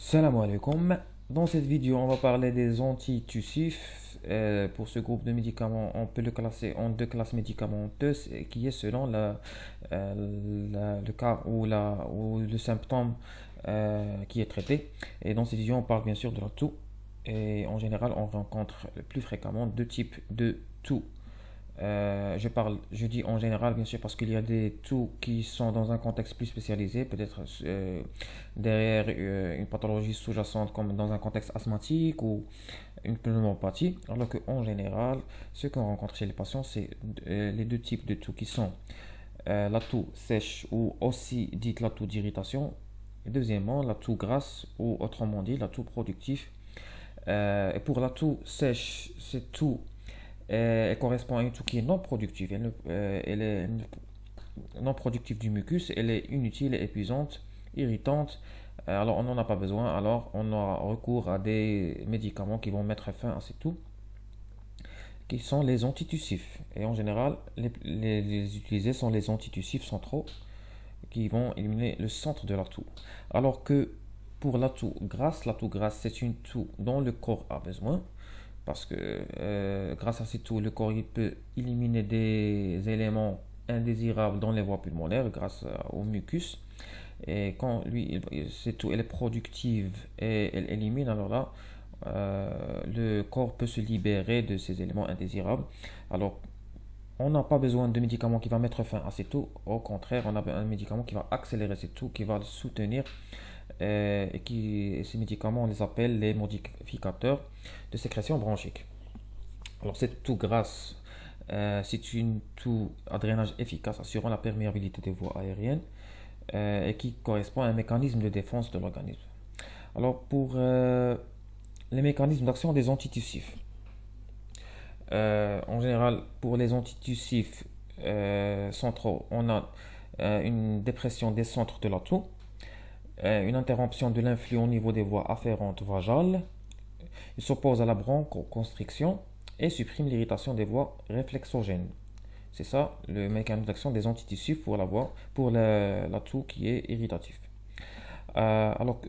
Salam alaikum. Dans cette vidéo, on va parler des antitussifs. Pour ce groupe de médicaments, on peut le classer en deux classes médicamenteuses qui est selon le cas ou le symptôme qui est traité. Et dans cette vidéo, on parle bien sûr de la toux. Et en général, on rencontre plus fréquemment deux types de toux. Je dis en général, bien sûr, parce qu'il y a des toux qui sont dans un contexte plus spécialisé, peut-être derrière une pathologie sous-jacente comme dans un contexte asthmatique ou une pneumopathie, alors qu'en général, ce qu'on rencontre chez les patients, c'est les deux types de toux qui sont la toux sèche ou aussi dite la toux d'irritation, et deuxièmement, la toux grasse ou autrement dit la toux productive. Et pour la toux sèche, c'est toux elle correspond à une toux qui est non productive. Elle est non productive du mucus, elle est inutile, épuisante, irritante. Alors on n'en a pas besoin, alors on aura recours à des médicaments qui vont mettre fin à ces toux, qui sont les antitussifs. Et en général, les utilisés sont les antitussifs centraux qui vont éliminer le centre de la toux. Alors que pour la toux grasse c'est une toux dont le corps a besoin parce que grâce à ces toux, le corps il peut éliminer des éléments indésirables dans les voies pulmonaires grâce au mucus. Et quand cette toux elle est productive et elle élimine, alors là, le corps peut se libérer de ces éléments indésirables. Alors, on n'a pas besoin de médicaments qui va mettre fin à ces toux. Au contraire, on a un médicament qui va accélérer ces toux, qui va le soutenir et ces médicaments, on les appelle les modificateurs de sécrétion bronchique. Alors cette toux grasse, c'est une toux à drainage efficace assurant la perméabilité des voies aériennes et qui correspond à un mécanisme de défense de l'organisme. Alors pour les mécanismes d'action des antitussifs, en général pour les antitussifs centraux, on a une dépression des centres de la toux, une interruption de l'influx au niveau des voies afférentes vaginales. Il s'oppose à la bronchoconstriction et supprime l'irritation des voies réflexogènes. C'est ça le mécanisme d'action des antitussifs pour la toux qui est irritatif. Alors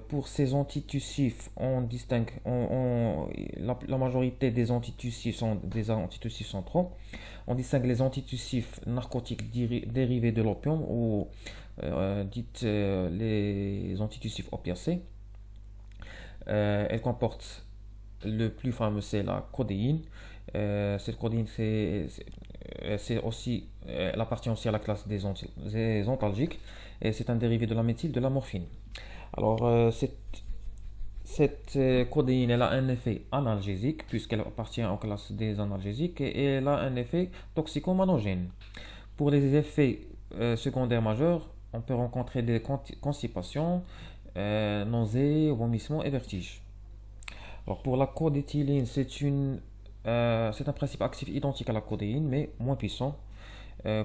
pour ces antitussifs, on distingue, la majorité des antitussifs sont des antitussifs centraux. On distingue les antitussifs narcotiques dérivés de l'opium ou les antitussifs opiacés. Elles comportent le plus fameux, c'est la codéine. Cette codéine, c'est aussi, elle appartient aussi à la classe des antalgiques et c'est un dérivé de la méthyle de la morphine. Alors, cette codéine, elle a un effet analgésique puisqu'elle appartient aux classes des analgésiques et elle a un effet toxicomanogène. Pour les effets secondaires majeurs, on peut rencontrer des constipations, nausées, vomissements et vertiges. Alors pour la codéthyline, c'est un principe actif identique à la codéine, mais moins puissant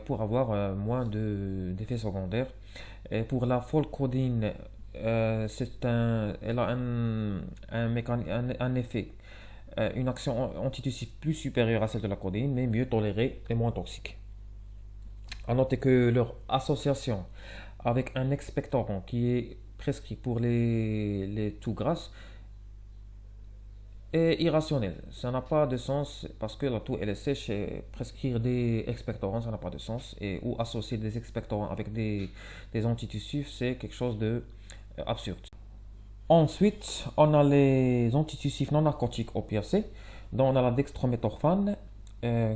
pour avoir moins d'effets secondaires. Et pour la folcodine, elle a un effet, une action antitussive plus supérieure à celle de la codéine, mais mieux tolérée et moins toxique. À noter que leur association avec un expectorant qui est prescrit pour les toux grasses est irrationnel. Ça n'a pas de sens parce que la toux elle est sèche et prescrire des expectorants ça n'a pas de sens ou associer des expectorants avec des antitussifs c'est quelque chose de absurde. Ensuite, on a les antitussifs non narcotiques opiacés, dont on a la dextrométhorphane,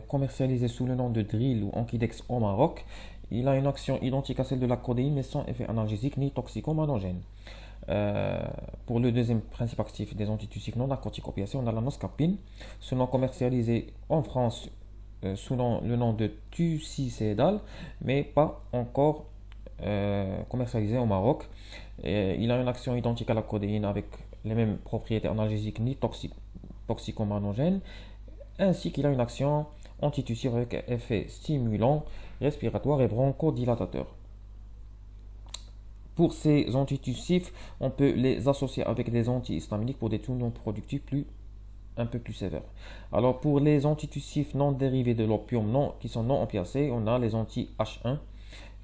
commercialisée sous le nom de Drill ou Ankidex au Maroc. Il a une action identique à celle de la codéine, mais sans effet analgésique ni toxicomanogène. Pour le deuxième principe actif des antitussifs non narcotiques opiacés, on a la noscapine, ce nom commercialisé en France sous le nom de Tucicédal, mais pas encore commercialisé au Maroc. Il a une action identique à la codéine avec les mêmes propriétés analgésiques ni toxicomanogènes, ainsi qu'il a une action antitussive avec effet stimulant, respiratoire et bronchodilatateur. Pour ces antitussifs, on peut les associer avec des antihistaminiques pour des toux non productifs un peu plus sévères. Alors pour les antitussifs non dérivés de l'opium qui sont non opiacés, on a les anti-H1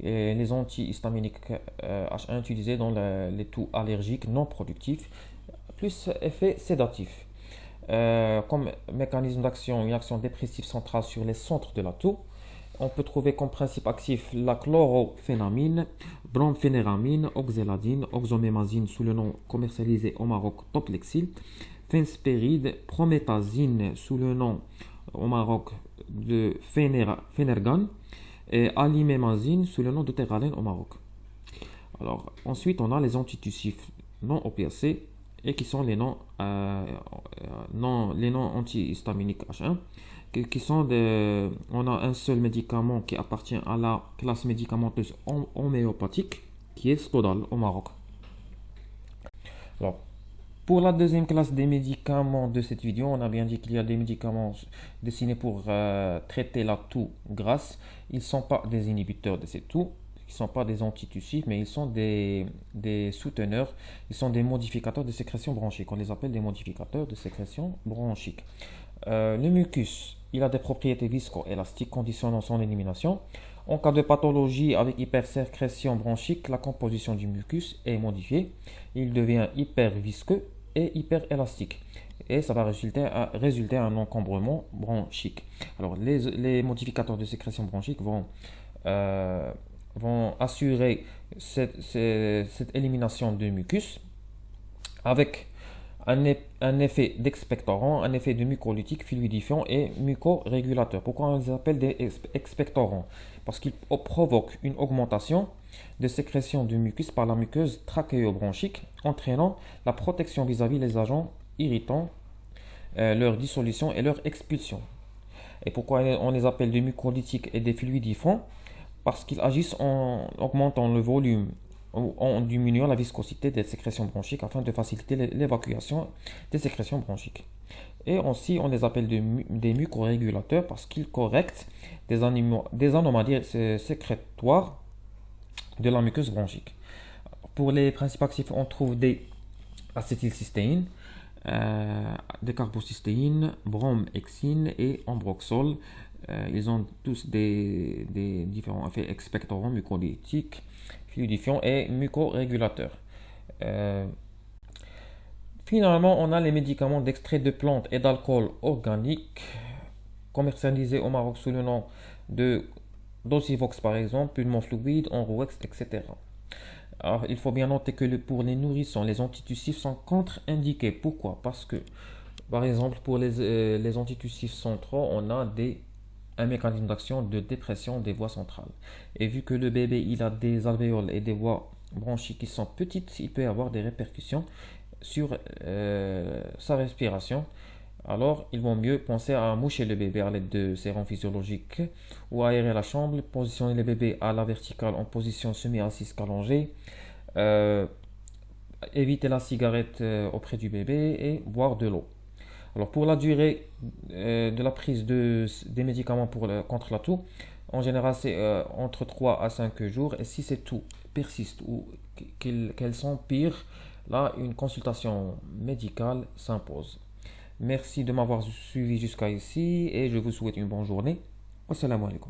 et les antihistaminiques H1 utilisés dans les toux allergiques non productifs, plus effet sédatif. Comme mécanisme d'action, une action dépressive centrale sur les centres de la toux. On peut trouver comme principe actif la chlorophénamine, bromphénéramine, oxéladine, oxomémazine sous le nom commercialisé au Maroc Toplexil, phenspéride, prométhazine sous le nom au Maroc de Phénergan et alimémazine sous le nom de Terralène au Maroc. Alors, ensuite, on a les antitussifs non opiacés et qui sont les non antihistaminiques H1 qui sont on a un seul médicament qui appartient à la classe médicamenteuse homéopathique qui est Stodal au Maroc. Alors, pour la deuxième classe des médicaments de cette vidéo, on a bien dit qu'il y a des médicaments destinés pour traiter la toux grasse. Ils ne sont pas des inhibiteurs de cette toux, ils ne sont pas des antitussifs, mais ils sont des souteneurs, ils sont des modificateurs de sécrétion bronchique. On les appelle des modificateurs de sécrétion bronchique. Le mucus, il a des propriétés viscoélastiques conditionnant son élimination. En cas de pathologie avec hypersécrétion bronchique, la composition du mucus est modifiée. Il devient hypervisqueux et hyperélastique. Et ça va résulter à un encombrement bronchique. Alors, les modificateurs de sécrétion bronchique vont assurer cette élimination de mucus avec un effet d'expectorant, un effet de mucolytique, fluidifiant et mucorégulateur. Pourquoi on les appelle des expectorants? Parce qu'ils provoquent une augmentation de sécrétion de mucus par la muqueuse trachéobronchique, entraînant la protection vis-à-vis des agents irritants, leur dissolution et leur expulsion. Et pourquoi on les appelle des mucolytiques et des fluidifiants? Parce qu'ils agissent en augmentant le volume ou en diminuant la viscosité des sécrétions bronchiques afin de faciliter l'évacuation des sécrétions bronchiques. Et aussi, on les appelle des mucorégulateurs parce qu'ils correctent des anomalies sécrétoires de la muqueuse bronchique. Pour les principes actifs, on trouve des acétylcystéine, des carbocystéine, bromhexine et ambroxol. Ils ont tous des différents effets expectorants, mucolytiques, fluidifiants et mucorégulateurs. Finalement, on a les médicaments d'extrait de plantes et d'alcool organique commercialisés au Maroc sous le nom de Dosivox par exemple, Pulmon Fluide, Enroex, etc. Alors, il faut bien noter que pour les nourrissons, les antitussifs sont contre-indiqués. Pourquoi? Parce que, par exemple, pour les antitussifs centraux, on a un mécanisme d'action de dépression des voies centrales. Et vu que le bébé il a des alvéoles et des voies bronchiques qui sont petites, il peut y avoir des répercussions sur sa respiration. Alors, il vaut mieux penser à moucher le bébé à l'aide de sérum physiologique ou aérer la chambre, positionner le bébé à la verticale en position semi-assise qu'allongée, éviter la cigarette auprès du bébé et boire de l'eau. Alors pour la durée de la prise des médicaments contre la toux, en général c'est entre 3 à 5 jours et si cette toux persiste ou qu'elle s'empire, là une consultation médicale s'impose. Merci de m'avoir suivi jusqu'à ici et je vous souhaite une bonne journée. Wassalamu alaikum.